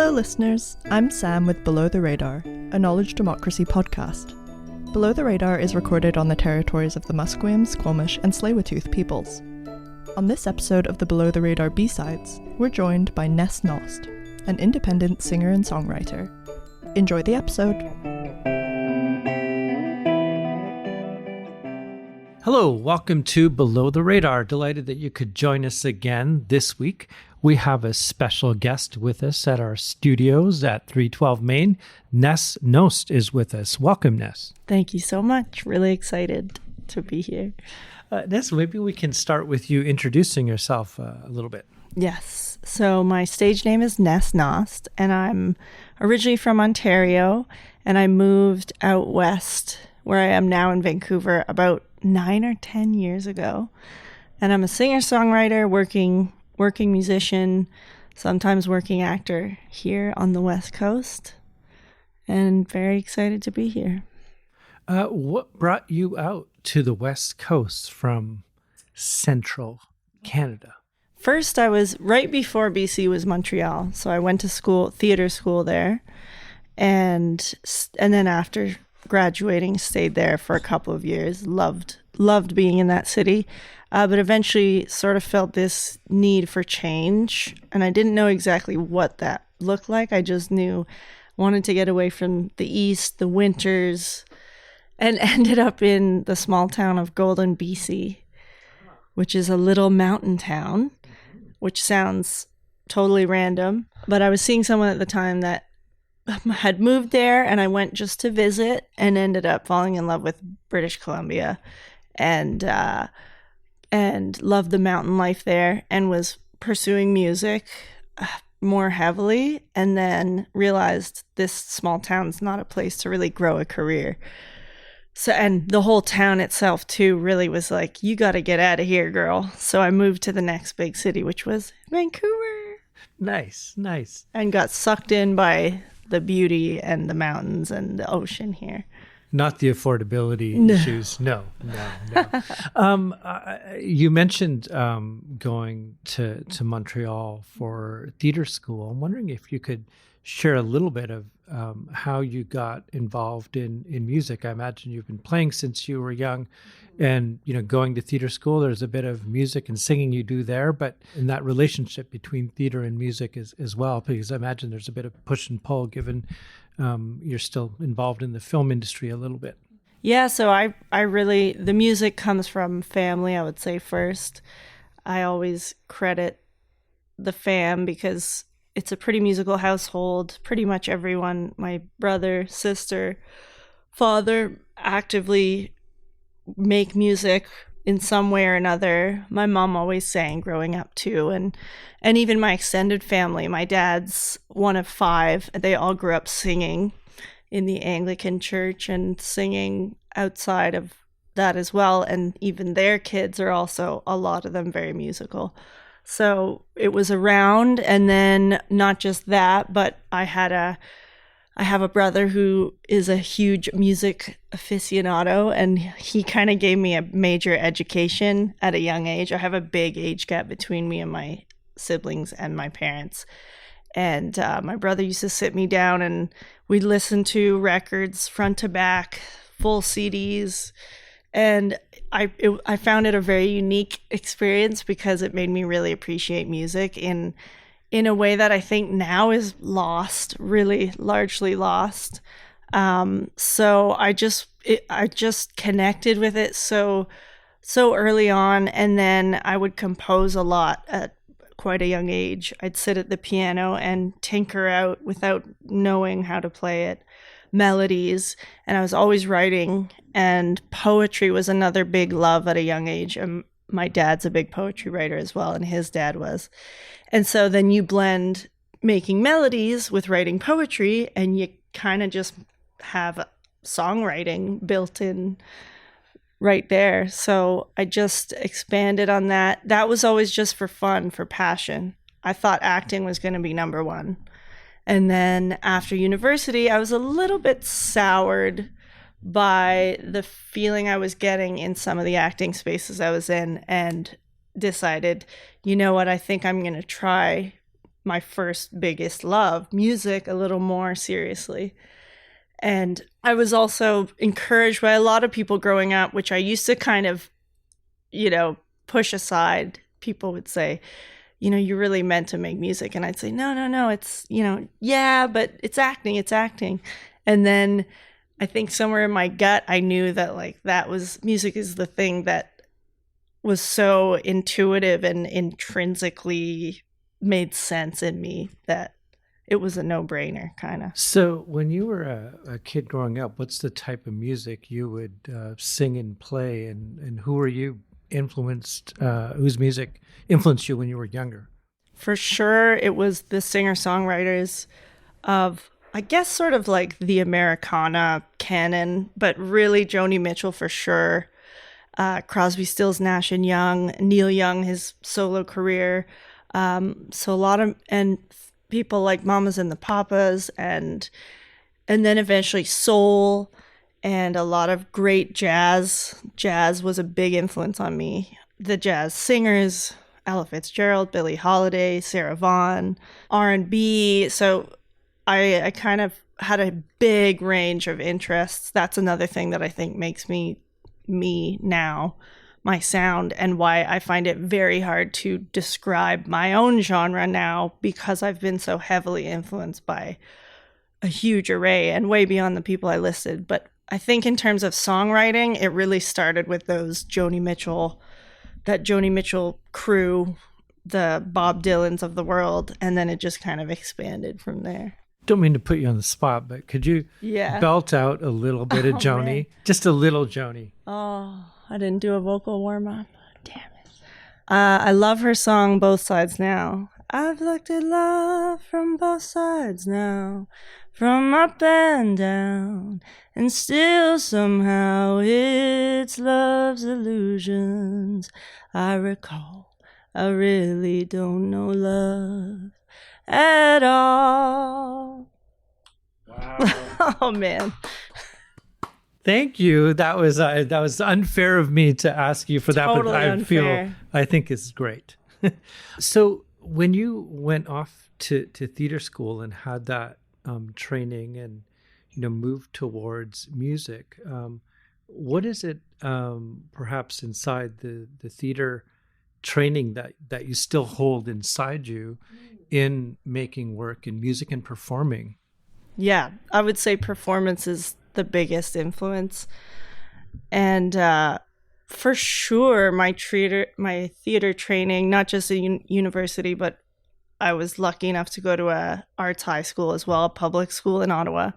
Hello listeners, I'm Sam with Below the Radar, a knowledge democracy podcast. Below the Radar is recorded on the territories of the Musqueam, Squamish and Tsleil-Waututh peoples. On this episode of the Below the Radar B-Sides, we're joined by Ness Nöst, an independent singer and songwriter. Enjoy the episode. Hello, welcome to Below the Radar. Delighted that you could join us again this week. We have a special guest with us at our studios at 312 Main. Ness Nöst is with us. Welcome, Ness. Thank you so much. Really excited to be here. Ness, maybe we can start with you introducing yourself a little bit. Yes. So my stage name is Ness Nöst, and I'm originally from Ontario, and I moved out west, where I am now in Vancouver, about 9 or 10 years ago. And I'm a singer-songwriter, working musician, sometimes working actor here on the West Coast, and very excited to be here. What brought you out to the West Coast from central Canada? First, I was right before BC was Montreal, so I went to school, theater school there, and then after graduating, stayed there for a couple of years. Loved being in that city, but eventually sort of felt this need for change, and I didn't know exactly what that looked like. I just knew wanted to get away from the east, the winters, and ended up in the small town of Golden, BC, which is a little mountain town, which sounds totally random, but I was seeing someone at the time that had moved there, and I went just to visit and ended up falling in love with British Columbia and loved the mountain life there and was pursuing music more heavily, and then realized this small town's not a place to really grow a career. So, and the whole town itself too really was like, you got to get out of here, girl. So I moved to the next big city, which was Vancouver. Nice. And got sucked in by the beauty and the mountains and the ocean here. Not the affordability issues. No. You mentioned going to Montreal for theater school. I'm wondering if you could share a little bit of how you got involved in music. I imagine you've been playing since you were young, and going to theater school, there's a bit of music and singing you do there, but in that relationship between theater and music as well, because I imagine there's a bit of push and pull given you're still involved in the film industry a little bit. Yeah, so I really, the music comes from family, I would say first. I always credit the fam because it's a pretty musical household. Pretty much everyone, my brother, sister, father, actively make music in some way or another. My mom always sang growing up too, and even my extended family. My dad's one of 5. They all grew up singing in the Anglican church and singing outside of that as well, and even their kids are also, a lot of them, very musical. So it was around, and then not just that, but I have a brother who is a huge music aficionado, and he kind of gave me a major education at a young age. I have a big age gap between me and my siblings and my parents. And my brother used to sit me down, and we'd listen to records front to back, full CDs. And I found it a very unique experience because it made me really appreciate music in a way that I think now is lost, really largely lost. So I just connected with it so early on, and then I would compose a lot at quite a young age. I'd sit at the piano and tinker out, without knowing how to play it, melodies, and I was always writing. And poetry was another big love at a young age. My dad's a big poetry writer as well, and his dad was. And so then you blend making melodies with writing poetry, and you kind of just have songwriting built in right there. So I just expanded on that. That was always just for fun, for passion. I thought acting was going to be number one. And then after university, I was a little bit soured by the feeling I was getting in some of the acting spaces I was in, and decided, you know what, I think I'm going to try my first biggest love, music, a little more seriously. And I was also encouraged by a lot of people growing up, which I used to kind of, push aside. People would say, you're really meant to make music. And I'd say, no, it's, yeah, but it's acting. And then I think somewhere in my gut, I knew that music is the thing that was so intuitive and intrinsically made sense in me that it was a no-brainer, kind of. So when you were a kid growing up, what's the type of music you would sing and play, and who were you influenced, whose music influenced you when you were younger? For sure, it was the singer-songwriters of, I guess, sort of like the Americana canon, but really Joni Mitchell for sure. Crosby, Stills, Nash and Young, Neil Young, his solo career. So a lot of, and people like Mamas and the Papas, and then eventually soul, and a lot of great jazz. Jazz was a big influence on me. The jazz singers, Ella Fitzgerald, Billie Holiday, Sarah Vaughan, R&B. So I kind of had a big range of interests. That's another thing that I think makes me now, my sound, and why I find it very hard to describe my own genre now, because I've been so heavily influenced by a huge array and way beyond the people I listed. But I think in terms of songwriting, it really started with that Joni Mitchell crew, the Bob Dylans of the world, and then it just kind of expanded from there. Don't mean to put you on the spot, but could you belt out a little bit of Joni? Man. Just a little Joni. Oh, I didn't do a vocal warm-up. Damn it. I love her song, Both Sides Now. I've looked at love from both sides now, from up and down, and still somehow it's love's illusions I recall. I really don't know love at all. Wow. Oh man. Thank you. That was unfair of me to ask you for that, totally but unfair. I think it's great. So when you went off to theater school and had that training and moved towards music, what is it perhaps inside the theater training that you still hold inside you in making work in music and performing? Yeah, I would say performance is the biggest influence. And for sure, my theater training, not just at university, but I was lucky enough to go to a arts high school as well, a public school in Ottawa,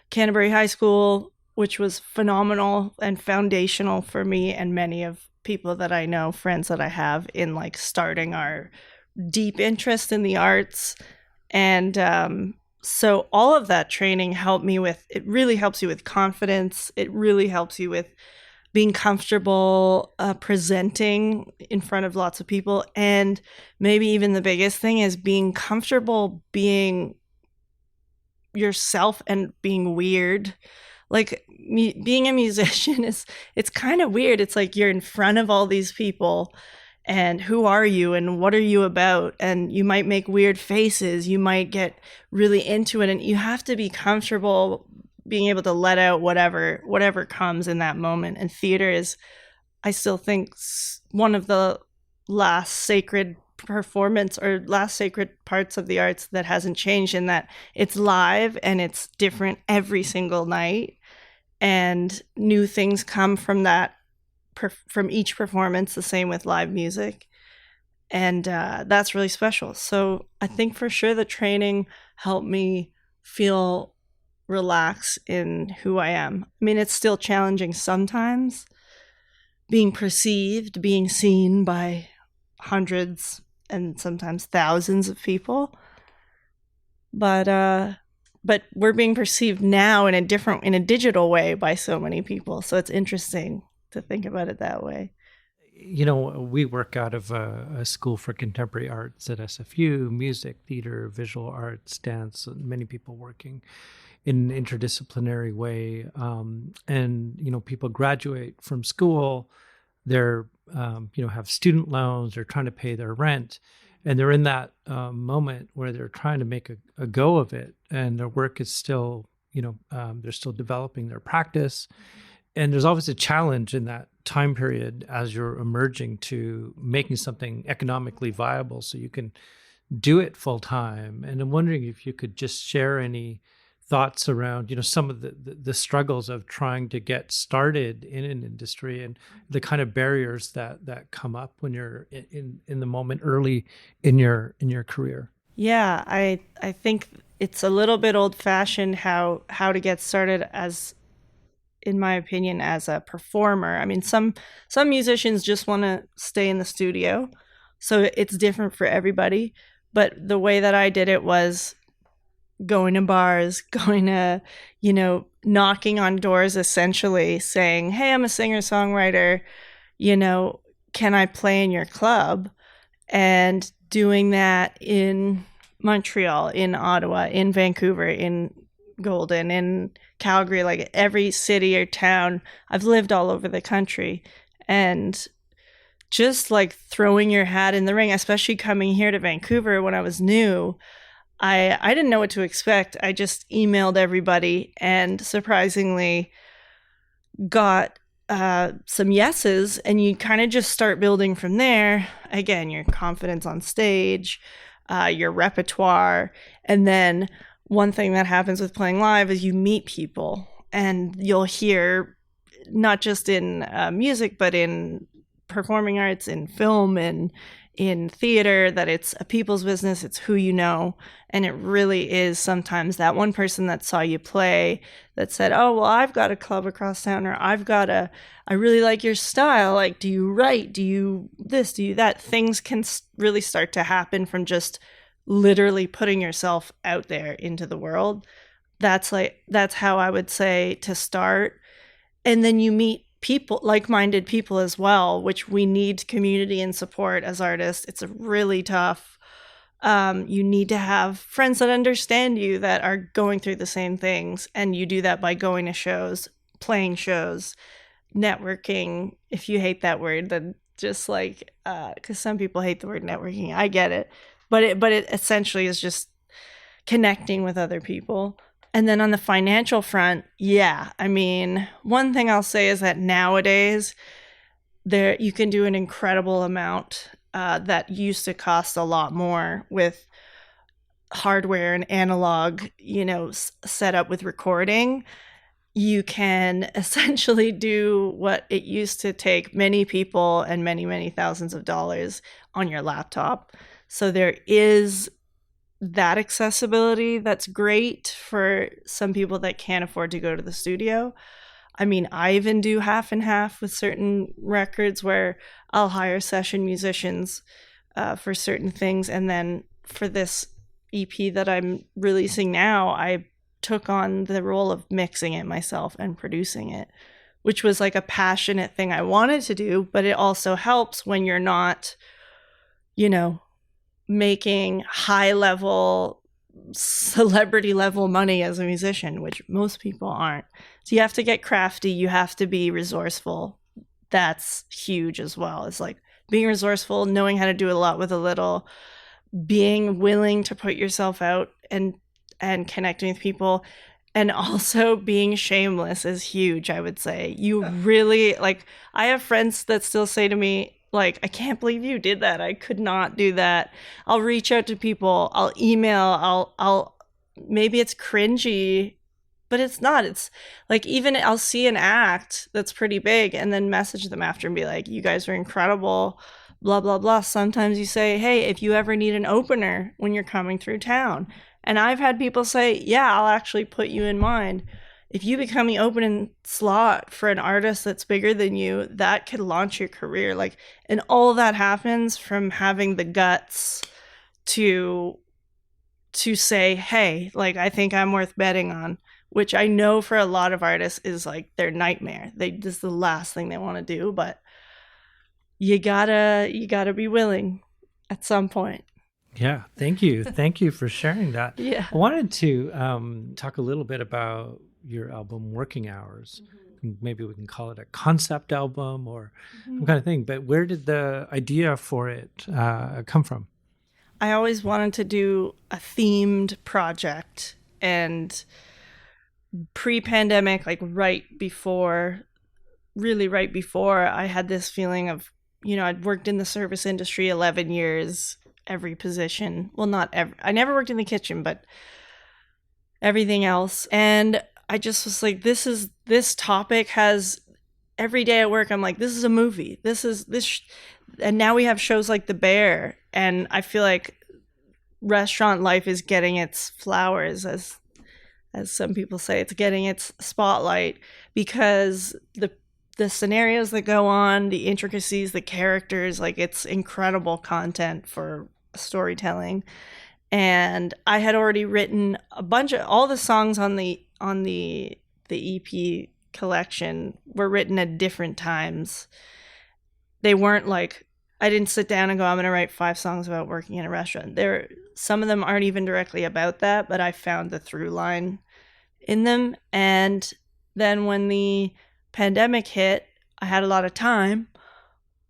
Canterbury High School, which was phenomenal and foundational for me and many of people that I know, friends that I have, in starting our deep interest in the arts. And so all of that training it really helps you with confidence. It really helps you with being comfortable presenting in front of lots of people. And maybe even the biggest thing is being comfortable being yourself and being weird. Being a musician it's kind of weird. It's like you're in front of all these people, and who are you and what are you about? And you might make weird faces. You might get really into it, and you have to be comfortable being able to let out whatever comes in that moment. And theater is, I still think, one of the last sacred performance or last sacred parts of the arts that hasn't changed, in that it's live and it's different every single night, and new things come from that, from each performance. The same with live music, and that's really special. So I think for sure the training helped me feel relaxed in who I am. I mean, it's still challenging sometimes, being perceived, being seen by hundreds and sometimes thousands of people, but we're being perceived now in a digital way by so many people. So it's interesting to think about it that way. We work out of a school for contemporary arts at SFU, music, theater, visual arts, dance, many people working in an interdisciplinary way. And people graduate from school, they're, have student loans, they're trying to pay their rent. and they're in that moment where they're trying to make a go of it, and their work is still, they're still developing their practice. And there's always a challenge in that time period as you're emerging to making something economically viable so you can do it full time. And I'm wondering if you could just share any thoughts around, some of the struggles of trying to get started in an industry and the kind of barriers that come up when you're in the moment early in your career. Yeah, I think it's a little bit old-fashioned how to get started as, in my opinion, as a performer. I mean, some musicians just want to stay in the studio, so it's different for everybody. But the way that I did it was going to bars, going to, knocking on doors, essentially saying, hey, I'm a singer-songwriter, can I play in your club? And doing that in Montreal, in Ottawa, in Vancouver, in Golden, in Calgary, like every city or town. I've lived all over the country, and just like throwing your hat in the ring, especially coming here to Vancouver when I was new, I didn't know what to expect. I just emailed everybody and surprisingly got some yeses, and you kind of just start building from there. Again, your confidence on stage, your repertoire, and then one thing that happens with playing live is you meet people, and you'll hear not just in music, but in performing arts, in film, and in theater, that it's a people's business. It's who you know. And it really is sometimes that one person that saw you play that said, oh, well, I've got a club across town, or I really like your style. Like, do you write? Do you this? Do you that? Things can really start to happen from just literally putting yourself out there into the world. That's how I would say to start. And then you meet people, like-minded people as well, which we need community and support as artists. It's really tough. You need to have friends that understand you, that are going through the same things. And you do that by going to shows, playing shows, networking. If you hate that word, then just like, because some people hate the word networking. I get it. But it essentially is just connecting with other people. And then on the financial front, yeah, I mean, one thing I'll say is that nowadays you can do an incredible amount that used to cost a lot more with hardware and analog, set up with recording. You can essentially do what it used to take many people and many, many thousands of dollars on your laptop. So there is that accessibility that's great for some people that can't afford to go to the studio. I mean, I even do half and half with certain records where I'll hire session musicians for certain things. And then for this EP that I'm releasing now, I took on the role of mixing it myself and producing it, which was like a passionate thing I wanted to do. But it also helps when you're not, making high level, celebrity level money as a musician, which most people aren't. So you have to get crafty. You have to be resourceful. That's huge as well. It's like being resourceful, knowing how to do a lot with a little, being willing to put yourself out and connecting with people, and also being shameless is huge, I would say. You really, like, I have friends that still say to me, like, I can't believe you did that. I could not do that. I'll reach out to people. I'll email. I'll maybe it's cringy, but it's not. It's like, even I'll see an act that's pretty big and then message them after and be like, you guys are incredible, blah, blah, blah. Sometimes you say, hey, if you ever need an opener when you're coming through town. And I've had people say, yeah, I'll actually put you in mind. If you become the opening slot for an artist that's bigger than you, that could launch your career. Like, and all that happens from having the guts to say, hey, like, I think I'm worth betting on, which I know for a lot of artists is like their nightmare. This is the last thing they want to do, but you gotta be willing at some point. Yeah, thank you. Thank you for sharing that. Yeah. I wanted to talk a little bit about your album, Working Hours. Mm-hmm. Maybe we can call it a concept album or some kind of thing. But where did the idea for it come from? I always wanted to do a themed project, and pre-pandemic, like really right before, I had this feeling of, I'd worked in the service industry 11 years, every position. Well, not every, I never worked in the kitchen, but everything else. And I just was like, this topic has, every day at work, I'm like, this is a movie. And now we have shows like The Bear. And I feel like restaurant life is getting its flowers, as some people say. It's getting its spotlight because the scenarios that go on, the intricacies, the characters, like, it's incredible content for storytelling. And I had already written all the songs on the EP collection were written at different times. They weren't like, I didn't sit down and go, I'm going to write 5 songs about working in a restaurant. Some of them aren't even directly about that, but I found the through line in them. And then when the pandemic hit, I had a lot of time,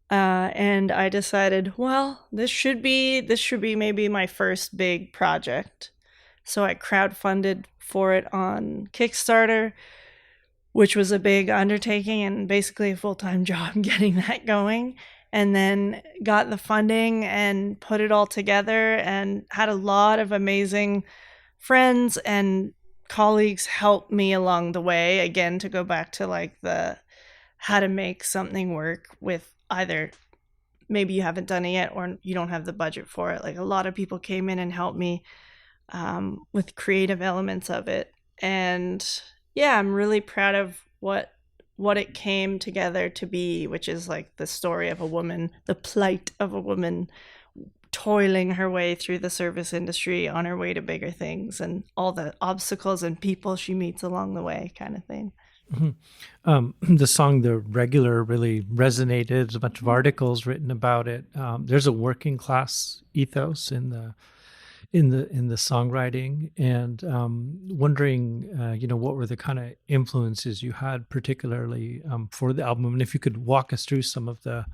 and I decided, well, this should be maybe my first big project. So I crowdfunded for it on Kickstarter, which was a big undertaking and basically a full-time job getting that going. And then got the funding and put it all together, and had a lot of amazing friends and colleagues help me along the way. Again, to go back to like the how to make something work with either maybe you haven't done it yet or you don't have the budget for it. Like, a lot of people came in and helped me with creative elements of it. And yeah, I'm really proud of what it came together to be, which is like the story of a woman, the plight of a woman toiling her way through the service industry on her way to bigger things, and all the obstacles and people she meets along the way, kind of thing. Mm-hmm. The song "The Regular" really resonated. There's a bunch of articles written about it. There's a working class ethos in the songwriting, and wondering, what were the kind of influences you had, particularly for the album, and if you could walk us through some of the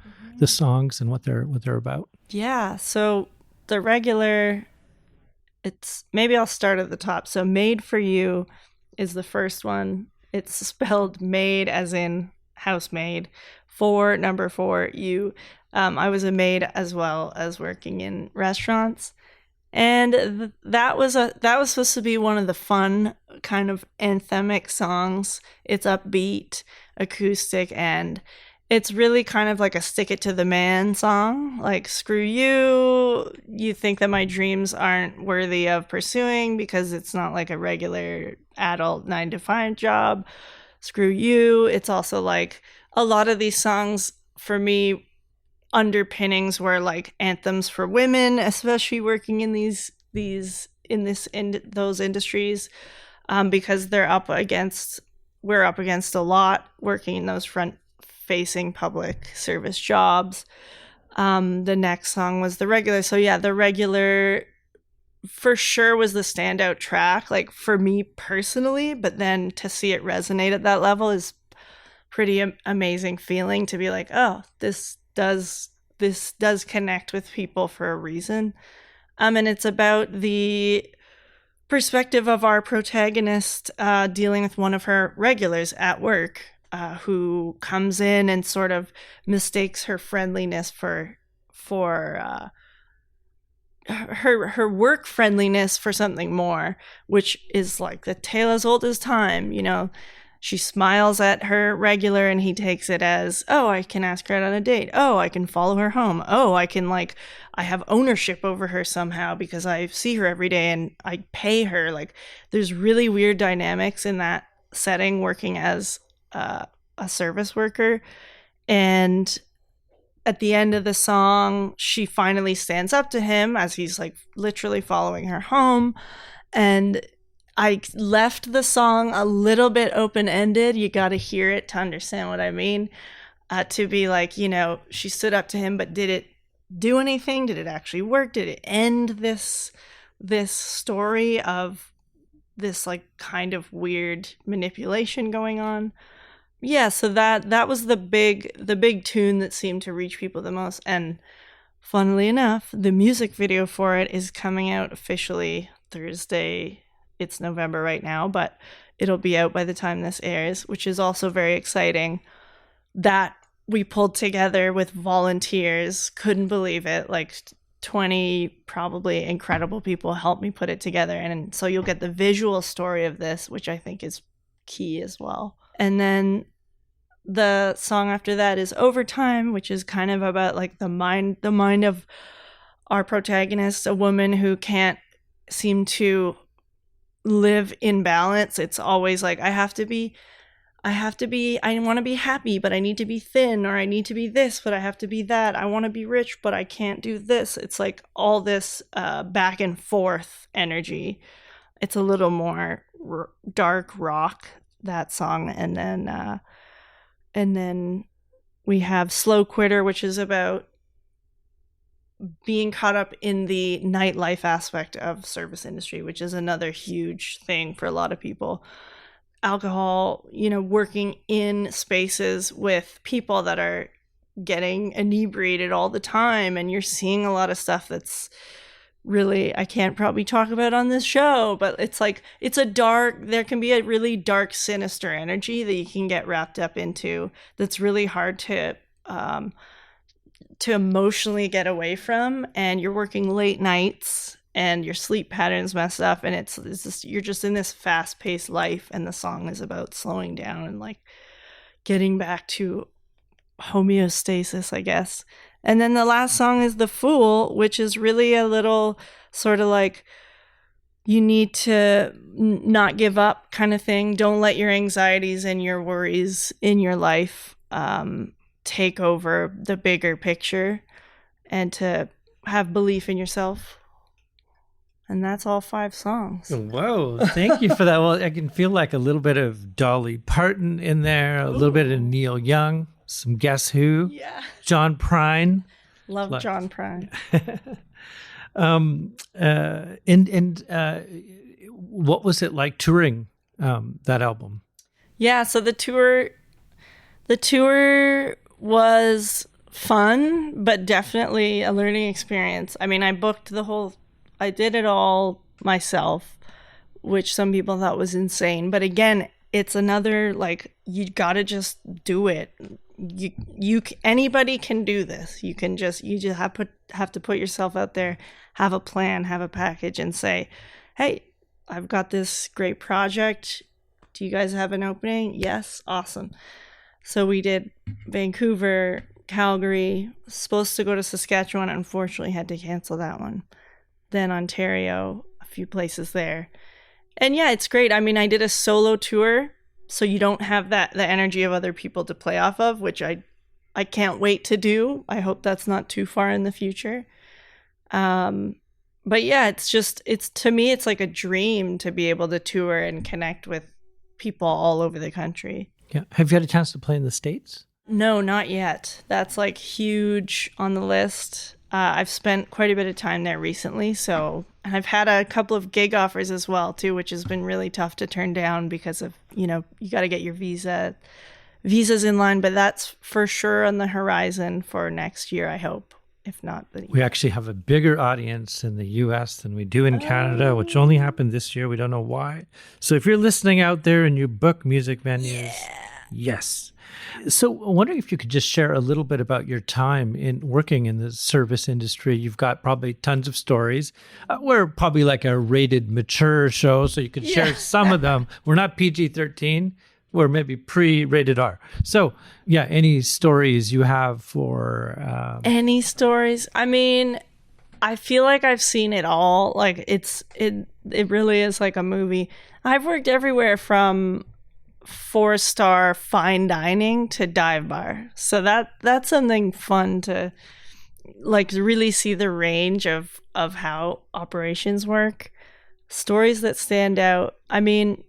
songs and what they're about. Yeah. So The Regular, maybe I'll start at the top. So "Made for You" is the first one. It's spelled made as in housemaid, number 4, you. I was a maid as well as working in restaurants. And that was supposed to be one of the fun kind of anthemic songs. It's upbeat, acoustic, and it's really kind of like a stick it to the man song. Like, screw you think that my dreams aren't worthy of pursuing because it's not like a regular adult 9-to-5 job. Screw you. It's also like a lot of these songs for me, underpinnings were like anthems for women, especially working in those industries, because we're up against a lot working in those front facing public service jobs. The next song was The Regular. So yeah, The Regular for sure was the standout track, like, for me personally, but then to see it resonate at that level is pretty amazing feeling, to be like, oh, this does connect with people for a reason. And it's about the perspective of our protagonist dealing with one of her regulars at work, who comes in and sort of mistakes her friendliness for her work friendliness for something more, which is like the tale as old as time. She smiles at her regular and he takes it as, oh, I can ask her out on a date. Oh, I can follow her home. Oh, I have ownership over her somehow because I see her every day and I pay her. Like, there's really weird dynamics in that setting, working as a service worker. And at the end of the song, she finally stands up to him as he's like literally following her home. And I left the song a little bit open-ended. You got to hear it to understand what I mean. To be like, she stood up to him, but did it do anything? Did it actually work? Did it end this story of this like kind of weird manipulation going on? Yeah, so that was the big tune that seemed to reach people the most. And funnily enough, the music video for it is coming out officially Thursday. It's November right now, but it'll be out by the time this airs, which is also very exciting. That we pulled together with volunteers. Couldn't believe it. Like 20 probably incredible people helped me put it together. And so you'll get the visual story of this, which I think is key as well. And then the song after that is Overtime, which is kind of about like the mind of our protagonist, a woman who can't seem to live in balance. It's always like, I want to be happy, but I need to be thin, or I need to be this, but I have to be that. I want to be rich, but I can't do this. It's like all this back and forth energy. It's a little more dark rock, that song. And then we have Slow Quitter, which is about being caught up in the nightlife aspect of service industry, which is another huge thing for a lot of people. Alcohol, working in spaces with people that are getting inebriated all the time, and you're seeing a lot of stuff that's really, I can't probably talk about on this show, but it's like, there can be a really dark, sinister energy that you can get wrapped up into that's really hard to emotionally get away from. And you're working late nights and your sleep pattern's messed up, and it's just, you're just in this fast-paced life, and the song is about slowing down and like getting back to homeostasis, I guess. And then the last song is The Fool, which is really a little sort of like, you need to not give up kind of thing. Don't let your anxieties and your worries in your life take over the bigger picture, and to have belief in yourself. And that's all 5 songs. Whoa, thank you for that. Well, I can feel like a little bit of Dolly Parton in there, a little bit of Neil Young, some Guess Who, John Prine. Love John Prine. What was it like touring that album? Yeah, so the tour was fun, but definitely a learning experience. I mean, I did it all myself, which some people thought was insane. But again, it's another, like, you gotta just do it. Anybody can do this. You just have to put yourself out there, have a plan, have a package, and say, hey, I've got this great project. Do you guys have an opening? Yes. Awesome. So we did Vancouver, Calgary, supposed to go to Saskatchewan, unfortunately had to cancel that one. Then Ontario, a few places there. And yeah, it's great. I mean, I did a solo tour, so you don't have the energy of other people to play off of, which I can't wait to do. I hope that's not too far in the future. But yeah, to me, it's like a dream to be able to tour and connect with people all over the country. Yeah. Have you had a chance to play in the States? No, not yet. That's like huge on the list. I've spent quite a bit of time there recently, and I've had a couple of gig offers as well too, which has been really tough to turn down because of, you got to get your visas in line, but that's for sure on the horizon for next year, I hope. If not, we actually have a bigger audience in the US than we do in Canada, which only happened this year. We don't know why. So if you're listening out there and you book music venues, yes. So I'm wondering if you could just share a little bit about your time in working in the service industry. You've got probably tons of stories. We're probably like a rated mature show, so you could share some of them. We're not PG-13. We're maybe pre-rated R. So yeah, any stories you have for... Any stories? I mean, I feel like I've seen it all. Like it really is like a movie. I've worked everywhere from 4-star fine dining to dive bar, so that's something fun to like really see the range of how operations work. Stories that stand out, I mean,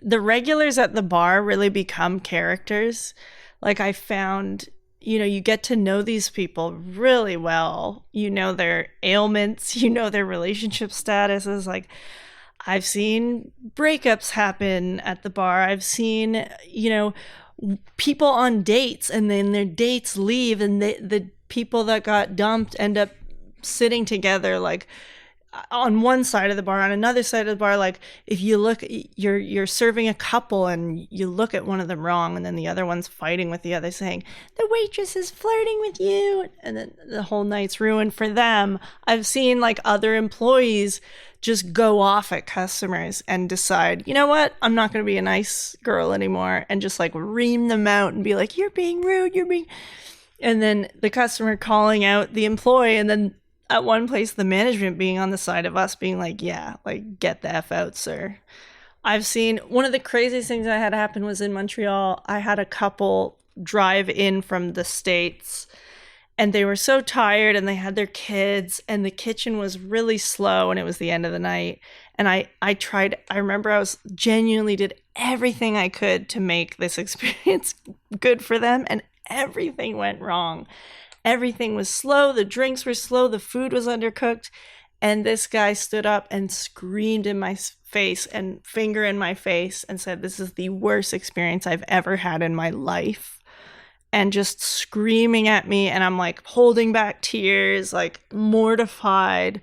the regulars at the bar really become characters. Like I found, you get to know these people really well. Their ailments, their relationship statuses. Like I've seen breakups happen at the bar. I've seen, people on dates, and then their dates leave, and the people that got dumped end up sitting together, like on one side of the bar, on another side of the bar. Like if you look, you're serving a couple and you look at one of them wrong, and then the other one's fighting with the other saying, the waitress is flirting with you, and then the whole night's ruined for them. I've seen like other employees just go off at customers and decide, you know what, I'm not going to be a nice girl anymore, and just like ream them out and be like, you're being rude, and then the customer calling out the employee, and then at one place, the management being on the side of us being like, yeah, like, get the F out, sir. I've seen one of the craziest things I had happen was in Montreal. I had a couple drive in from the States, and they were so tired, and they had their kids, and the kitchen was really slow, and it was the end of the night. And I remember I was genuinely did everything I could to make this experience good for them, and everything went wrong. Everything was slow. The drinks were slow. The food was undercooked. And this guy stood up and screamed in my face and finger in my face and said, this is the worst experience I've ever had in my life. And just screaming at me. And I'm like holding back tears, like mortified.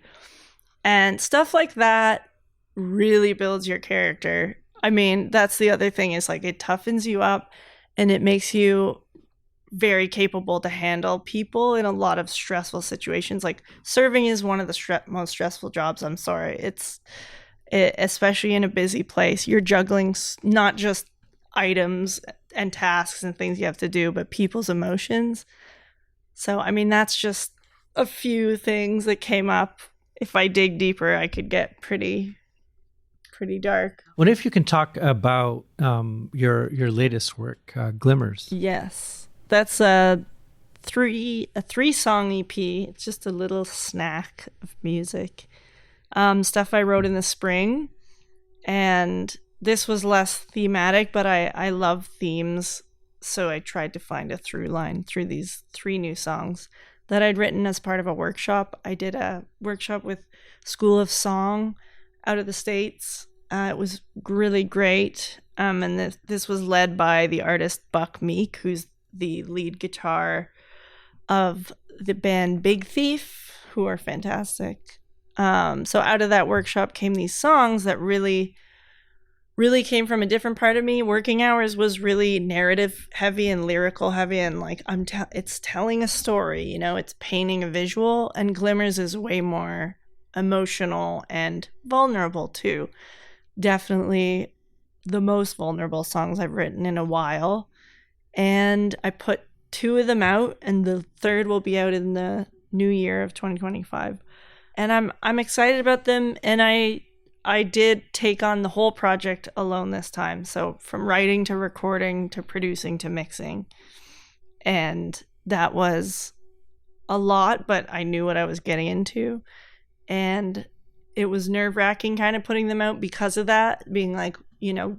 And stuff like that really builds your character. I mean, that's the other thing, is like it toughens you up and it makes you very capable to handle people in a lot of stressful situations. Like serving is one of the most stressful jobs. I'm sorry. Especially in a busy place, you're juggling not just items and tasks and things you have to do, but people's emotions. So, I mean, that's just a few things that came up. If I dig deeper, I could get pretty dark. What if you can talk about your latest work, Glimmers? Yes. That's a 3-song EP. It's just a little snack of music. Stuff I wrote in the spring. And this was less thematic, but I love themes. So I tried to find a through line through these 3 new songs that I'd written as part of a workshop. I did a workshop with School of Song out of the States. It was really great. And this was led by the artist Buck Meek, who's the lead guitar of the band Big Thief, who are fantastic. So out of that workshop came these songs that really came from a different part of me. Working Hours was really narrative heavy and lyrical heavy, and like it's telling a story, you know, it's painting a visual. And Glimmers is way more emotional and vulnerable too. Definitely the most vulnerable songs I've written in a while. And I put 2 of them out, and the 3rd will be out in the new year of 2025. And I'm excited about them. And I did take on the whole project alone this time. So from writing to recording to producing to mixing. And that was a lot, but I knew what I was getting into. And it was nerve-wracking kind of putting them out because of that, being like, you know,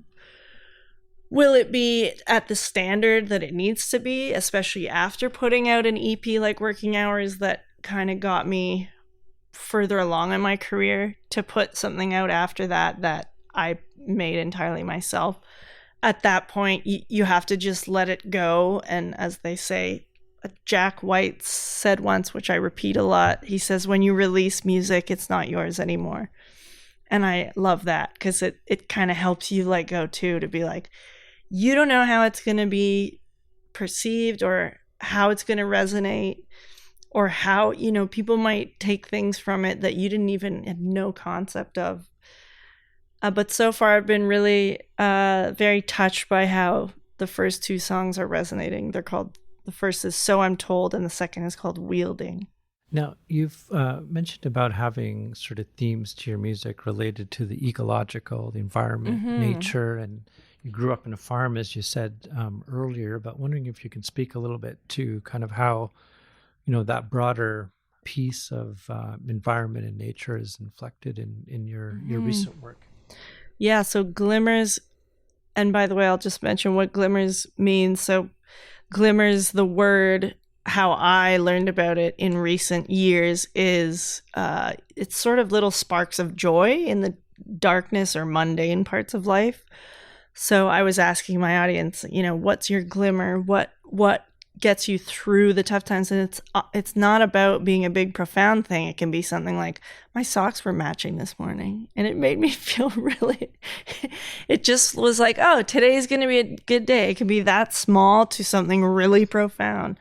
will it be at the standard that it needs to be, especially after putting out an EP like Working Hours that kind of got me further along in my career, to put something out after that I made entirely myself. At that point, you have to just let it go. And as they say, Jack White said once, which I repeat a lot, he says, when you release music, it's not yours anymore. And I love that, because it kind of helps you let go too, to be like, you don't know how it's going to be perceived or how it's going to resonate, or how, you know, people might take things from it that you didn't even have no concept of. But so far I've been really very touched by how the first 2 songs are resonating. They're called, the first is So I'm Told, and the second is called Wielding. Now, you've mentioned about having sort of themes to your music related to the ecological, the environment, nature, and you grew up in a farm, as you said earlier, but wondering if you can speak a little bit to kind of how, you know, that broader piece of environment and nature is inflected in your recent work. Yeah, so Glimmers, and by the way, I'll just mention what Glimmers means. So Glimmers, the word, how I learned about it in recent years is it's sort of little sparks of joy in the darkness or mundane parts of life. So I was asking my audience, you know, what's your glimmer? What gets you through the tough times. And it's not about being a big profound thing. It can be something like, my socks were matching this morning and it made me feel really, it just was like, oh, today's going to be a good day. It can be that small to something really profound.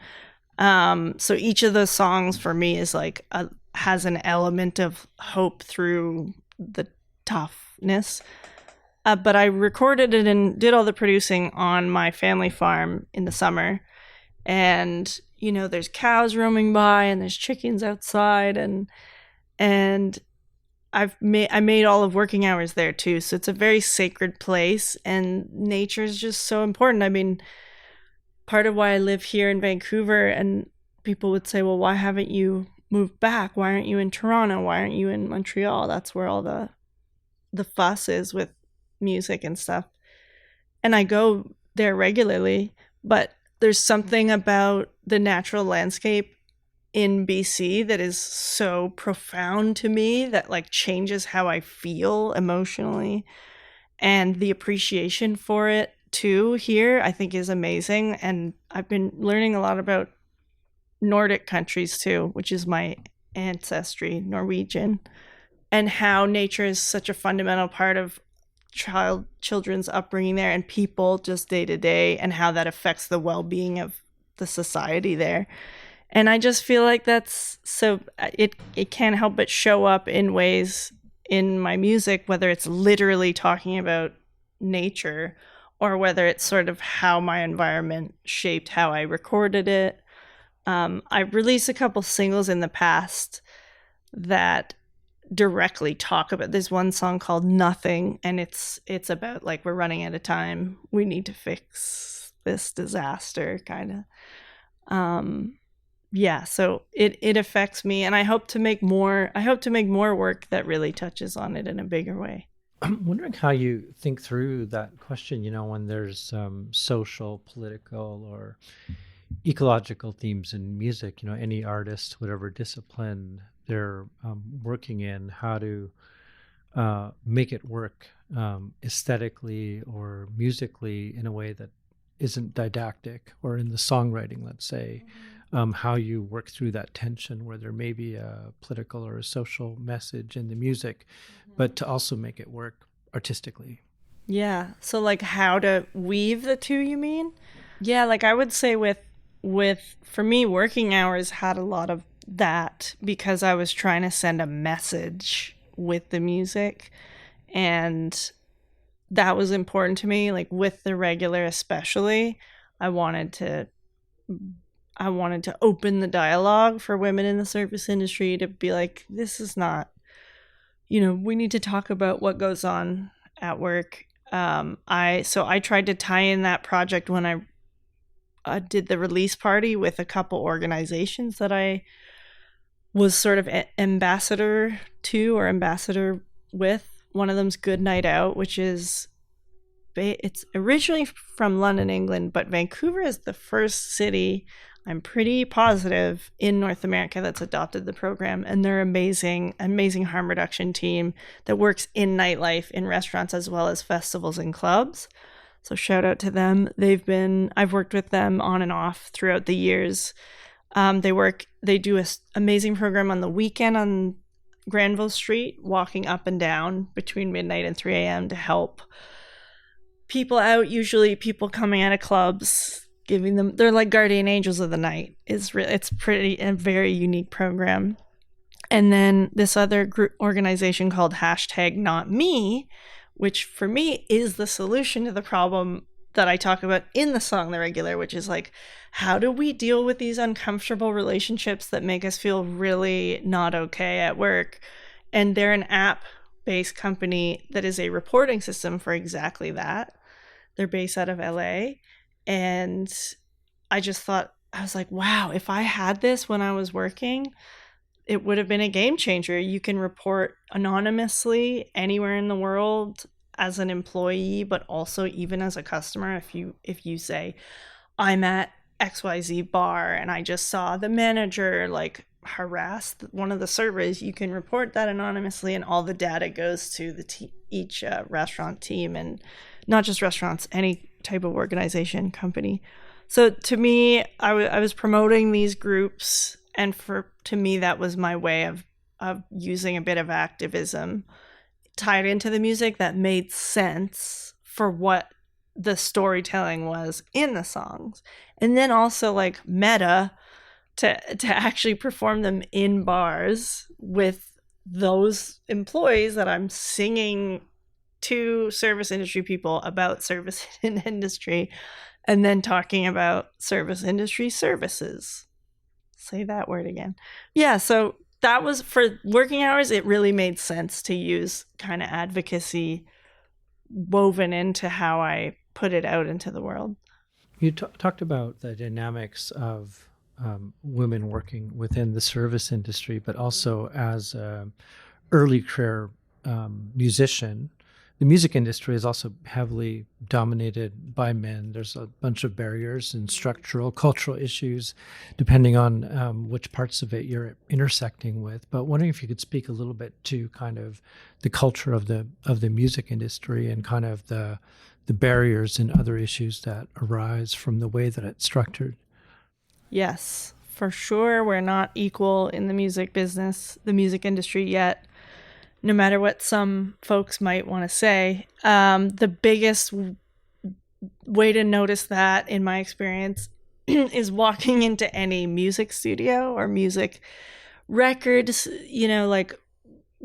So each of those songs for me is like has an element of hope through the toughness. But I recorded it and did all the producing on my family farm in the summer. And, you know, there's cows roaming by and there's chickens outside, and I made all of working hours there too. So it's a very sacred place, and nature is just so important. I mean, part of why I live here in Vancouver, and people would say, well, why haven't you moved back? Why aren't you in Toronto? Why aren't you in Montreal? That's where all the fuss is with music and stuff. And I go there regularly, but there's something about the natural landscape in BC that is so profound to me that like changes how I feel emotionally, and the appreciation for it too here I think is amazing. And I've been learning a lot about Nordic countries too, which is my ancestry, Norwegian, and how nature is such a fundamental part of children's upbringing there, and people just day to day, and how that affects the well-being of the society there. And I just feel like that's so it can't help but show up in ways in my music, whether it's literally talking about nature or whether it's sort of how my environment shaped how I recorded it. I've released a couple singles in the past that directly talk about, there's one song called Nothing, and it's about like, we're running out of time, we need to fix this disaster kind of. Yeah, so it affects me, and I hope to make more work that really touches on it in a bigger way. I'm wondering how you think through that question, you know, when there's social, political, or ecological themes in music, you know, any artist, whatever discipline they're working in, how to make it work aesthetically or musically in a way that isn't didactic, or in the songwriting, let's say, how you work through that tension where there may be a political or a social message in the music, but to also make it work artistically. Yeah. So like how to weave the two, you mean? Yeah, like I would say with for me, working hours had a lot of that, because I was trying to send a message with the music, and that was important to me. Like with the regular especially, I wanted to open the dialogue for women in the service industry, to be like, this is not, you know, we need to talk about what goes on at work. I tried to tie in that project when I did the release party with a couple organizations that I was sort of ambassador to, or ambassador with. One of them's Good Night Out, which is, it's originally from London, England, but Vancouver is the first city, I'm pretty positive, in North America that's adopted the program. And they're amazing harm reduction team that works in nightlife, in restaurants, as well as festivals and clubs. So shout out to them. I've worked with them on and off throughout the years. They do an amazing program on the weekend on Granville Street, walking up and down between midnight and 3 a.m. to help people out, usually people coming out of clubs, they're like guardian angels of the night. It's pretty a very unique program. And then this other group organization called #NotMe, which for me is the solution to the problem that I talk about in the song The Regular, which is like, how do we deal with these uncomfortable relationships that make us feel really not okay at work? And they're an app-based company that is a reporting system for exactly that. They're based out of LA. And I just thought, I was like, wow, if I had this when I was working, it would have been a game changer. You can report anonymously anywhere in the world as an employee, but also even as a customer. If you say, I'm at XYZ bar and I just saw the manager like harass one of the servers, you can report that anonymously, and all the data goes to each restaurant team, and not just restaurants, any type of organization, company. So to me, I was promoting these groups, and to me that was my way of using a bit of activism tied into the music that made sense for what the storytelling was in the songs. And then also like meta to actually perform them in bars with those employees that I'm singing to service industry people about service industry, and then talking about service industry services. Say that word again. Yeah, so that was for working hours. It really made sense to use kind of advocacy woven into how I put it out into the world. You talked about the dynamics of women working within the service industry, but also as an early career musician. The music industry is also heavily dominated by men. There's a bunch of barriers and structural, cultural issues, depending on which parts of it you're intersecting with. But wondering if you could speak a little bit to kind of the culture of the music industry and kind of the barriers and other issues that arise from the way that it's structured. Yes, for sure. We're not equal in the music business, the music industry yet. No matter what some folks might want to say, the biggest way to notice that, in my experience, is walking into any music studio or music records, like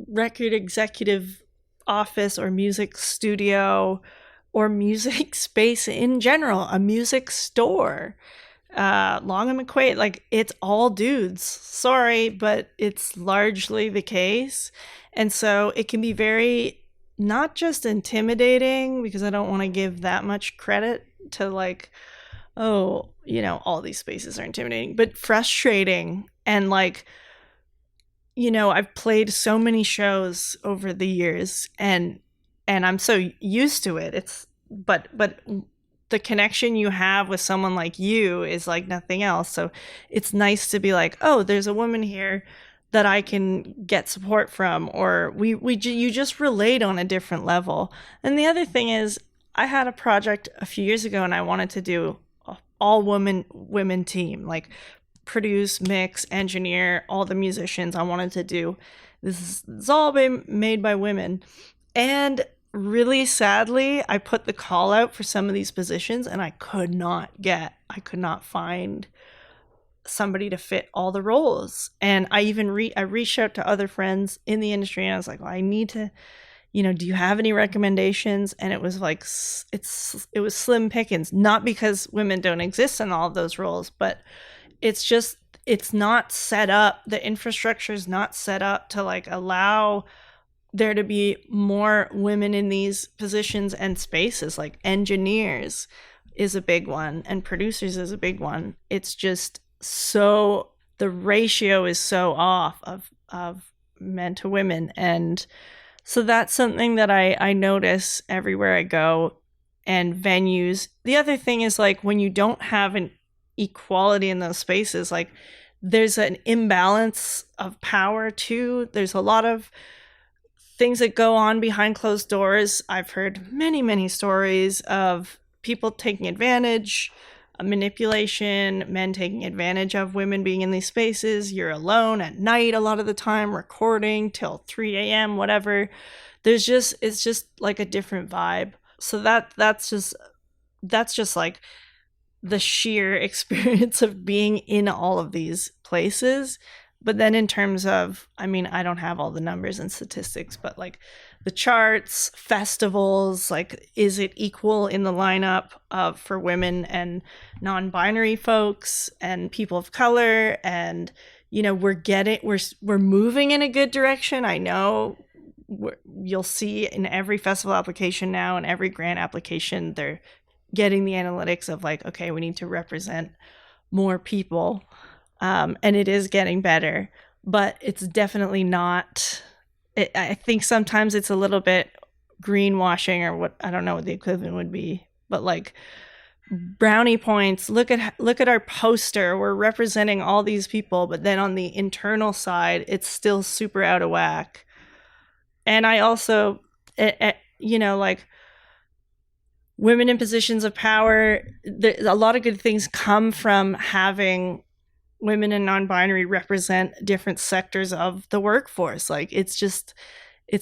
record executive office or music studio or music space in general, a music store. Long and McQuaid, like it's all dudes. Sorry, but it's largely the case. And so it can be very not just intimidating, because I don't want to give that much credit to like, oh, all these spaces are intimidating, but frustrating. And like, I've played so many shows over the years and I'm so used to it. But the connection you have with someone like you is like nothing else. So it's nice to be like, oh, there's a woman here that I can get support from, or you just relate on a different level. And the other thing is, I had a project a few years ago and I wanted to do all women team, like produce, mix, engineer, all the musicians. I wanted to do this. It's all been made by women. And really sadly, I put the call out for some of these positions and I could not find somebody to fit all the roles. And I even I reached out to other friends in the industry and I was like, well, I need to, do you have any recommendations? And it was like, it was slim pickings, not because women don't exist in all of those roles, but it's not set up. The infrastructure is not set up to like allow there to be more women in these positions and spaces. Like engineers is a big one and producers is a big one. It's just so the ratio is so off of men to women. And so that's something that I notice everywhere I go, and venues. The other thing is like when you don't have an equality in those spaces, like there's an imbalance of power too. There's a lot of things that go on behind closed doors. I've heard many, many stories of people taking advantage, manipulation, men taking advantage of women being in these spaces. You're alone at night a lot of the time, recording till 3 a.m., whatever. It's just like a different vibe. So that's just like the sheer experience of being in all of these places. But then in terms of, I mean, I don't have all the numbers and statistics, but like the charts, festivals, like, is it equal in the lineup for women and non-binary folks and people of color? And, we're moving in a good direction. I know you'll see in every festival application now and every grant application, they're getting the analytics of like, okay, we need to represent more people. And it is getting better, but it's definitely not. I think sometimes it's a little bit greenwashing, or what, I don't know what the equivalent would be, but like brownie points. Look at our poster. We're representing all these people, but then on the internal side, it's still super out of whack. And I also, like women in positions of power. A lot of good things come from having women and non-binary represent different sectors of the workforce. Like it's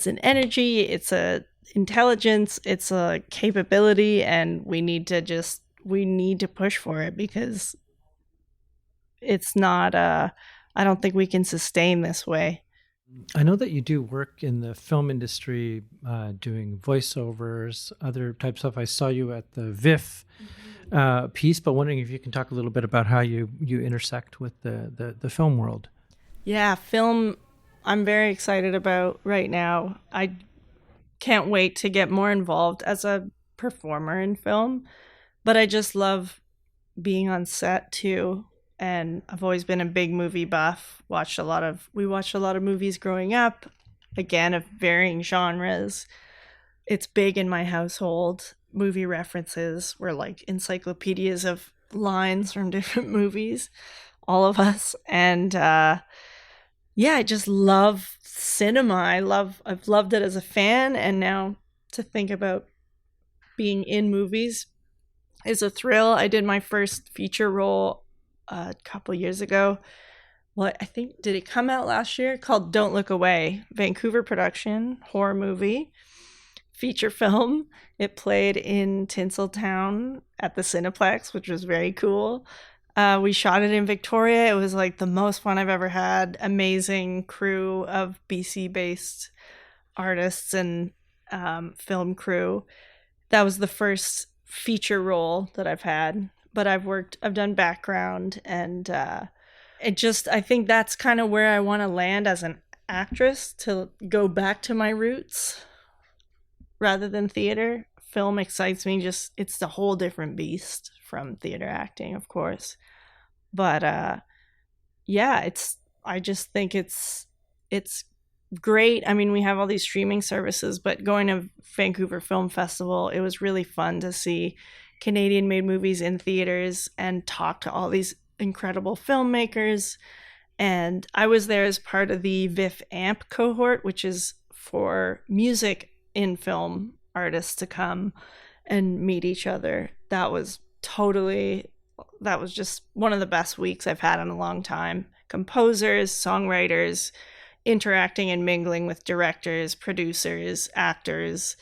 an energy, it's a intelligence, it's a capability, and we need to push for it, because it's not I don't think we can sustain this way. I know that you do work in the film industry, doing voiceovers, other types of stuff. I saw you at the VIF piece, but wondering if you can talk a little bit about how you intersect with the film world. Yeah, film I'm very excited about right now. I can't wait to get more involved as a performer in film, but I just love being on set too. And I've always been a big movie buff. We watched a lot of movies growing up, again, of varying genres. It's big in my household. Movie references were like encyclopedias of lines from different movies, all of us. And yeah, I just love cinema. I've loved it as a fan, and now to think about being in movies is a thrill. I did my first feature role a couple years ago. Well, I think, did it come out last year? Called Don't Look Away, Vancouver production, horror movie, feature film. It played in Tinseltown at the Cineplex, which was very cool. We shot it in Victoria. It was like the most fun I've ever had. Amazing crew of BC-based artists and film crew. That was the first feature role that I've had. But I've done background, and I think that's kind of where I want to land as an actress, to go back to my roots rather than theater. Film excites me. It's a whole different beast from theater acting, of course. But yeah, I just think it's great. I mean, we have all these streaming services, but going to Vancouver Film Festival, it was really fun to see Canadian-made movies in theaters and talk to all these incredible filmmakers. And I was there as part of the VIF AMP cohort, which is for music in film artists to come and meet each other. That was just one of the best weeks I've had in a long time. Composers, songwriters, interacting and mingling with directors, producers, actors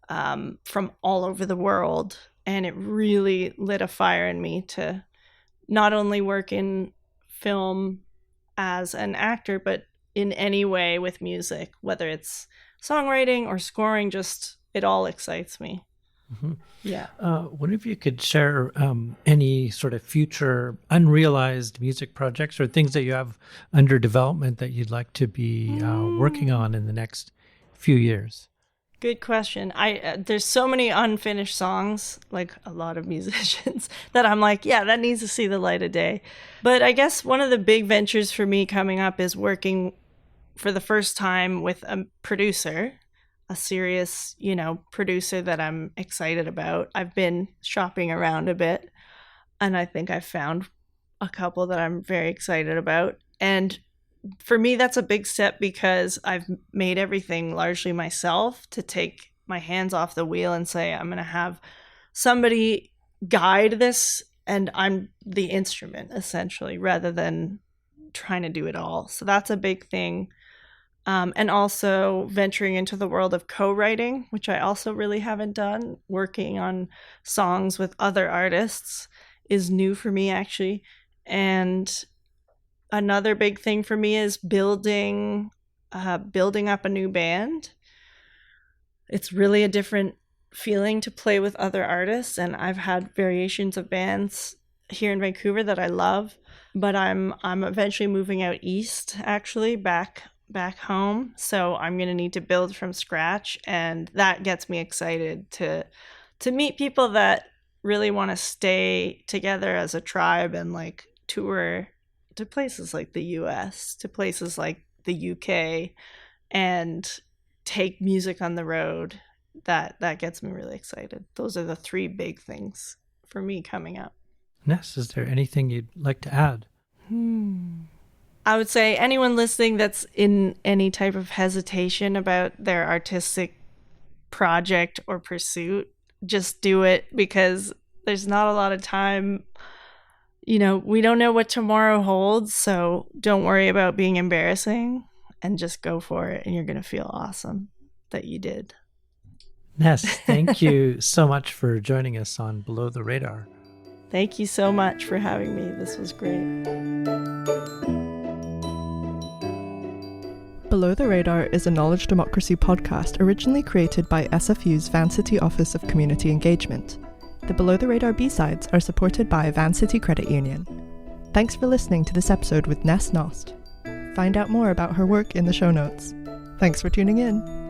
from all over the world. And it really lit a fire in me to not only work in film as an actor, but in any way with music, whether it's songwriting or scoring, just it all excites me. Mm-hmm. Yeah. Wonder if you could share any sort of future unrealized music projects or things that you have under development that you'd like to be working on in the next few years. Good question. There's so many unfinished songs, like a lot of musicians, that I'm like, yeah, that needs to see the light of day. But I guess one of the big ventures for me coming up is working for the first time with a producer, a serious, producer that I'm excited about. I've been shopping around a bit, and I think I've found a couple that I'm very excited about. And for me, that's a big step, because I've made everything largely myself, to take my hands off the wheel and say, I'm going to have somebody guide this, and I'm the instrument, essentially, rather than trying to do it all. So that's a big thing. And also venturing into the world of co-writing, which I also really haven't done. Working on songs with other artists is new for me, actually. And another big thing for me is building up a new band. It's really a different feeling to play with other artists, and I've had variations of bands here in Vancouver that I love, but I'm eventually moving out east, actually, back home. So I'm going to need to build from scratch, and that gets me excited to meet people that really want to stay together as a tribe and like tour to places like the US, to places like the UK, and take music on the road. That gets me really excited. Those are the three big things for me coming up. Ness, is there anything you'd like to add? I would say anyone listening that's in any type of hesitation about their artistic project or pursuit, just do it, because there's not a lot of time. You know, we don't know what tomorrow holds, so don't worry about being embarrassing and just go for it, and you're going to feel awesome that you did. Ness, thank you so much for joining us on Below the Radar. Thank you so much for having me. This was great. Below the Radar is a knowledge democracy podcast originally created by SFU's Vancity Office of Community Engagement. The Below the Radar B-sides are supported by Vancity Credit Union. Thanks for listening to this episode with Ness Nöst. Find out more about her work in the show notes. Thanks for tuning in.